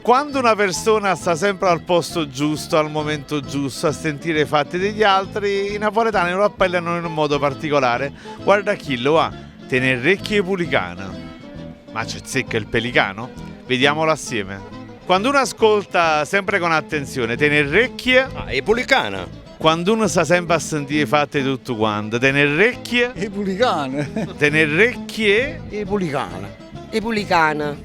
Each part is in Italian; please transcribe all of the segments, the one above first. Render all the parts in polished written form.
Quando una persona sta sempre al posto giusto, al momento giusto, a sentire i fatti degli altri, i napoletani lo appellano in un modo particolare. Guarda chi lo ha, Tenerrecchie Pulicana. Ma c'è zecca il pelicano? Vediamolo assieme. Quando uno ascolta sempre con attenzione, Tenerrecchie, è Pulicana. quando uno sta sempre a sentire i fatti tutto quanto, Tenerrecchie, E pulicana. Tenerrecchie, E pulicana. E pulicana.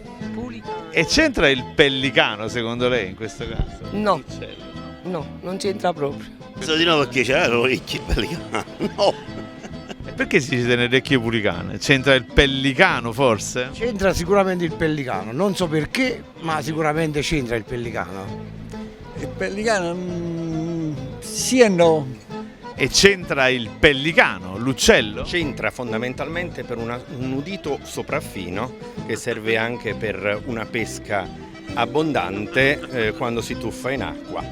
e c'entra il pellicano secondo lei in questo caso? No, L'uccello. no, non c'entra proprio. Penso di no perché c'è l'orecchio pellicano. No. E perché si dice Tenerrecchie Pulicane? C'entra il pellicano forse? C'entra sicuramente il pellicano, non so perché, ma sicuramente c'entra il pellicano. Il pellicano sì e no. E c'entra il pellicano, l'uccello? C'entra fondamentalmente per un udito sopraffino che serve anche per una pesca abbondante quando si tuffa in acqua.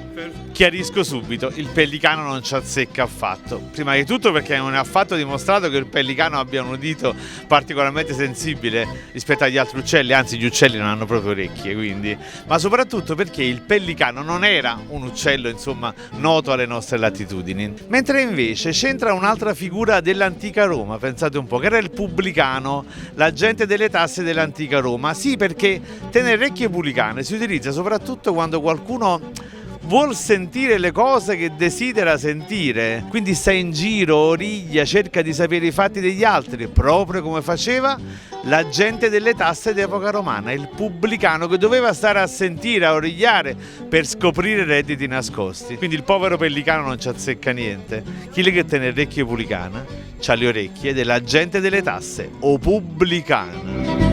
Chiarisco subito, il pellicano non ci azzecca affatto. Prima di tutto perché non è affatto dimostrato che il pellicano abbia un udito particolarmente sensibile rispetto agli altri uccelli, anzi gli uccelli non hanno proprio orecchie, quindi. Ma soprattutto perché il pellicano non era un uccello, insomma, noto alle nostre latitudini. Mentre invece c'entra un'altra figura dell'antica Roma, pensate un po', che era il pubblicano, l'agente delle tasse dell'antica Roma. Sì, perché Tenerrecchie Pulicane si utilizza soprattutto quando qualcuno vuol sentire le cose che desidera sentire, quindi sta in giro, origlia, cerca di sapere i fatti degli altri, proprio come faceva l'agente delle tasse d'epoca romana, il pubblicano che doveva stare a sentire, a origliare per scoprire redditi nascosti. Quindi il povero pellicano non ci azzecca niente. Chi le che Tenerrecchie Pulicana c'ha le orecchie dell'agente delle tasse o pubblicana.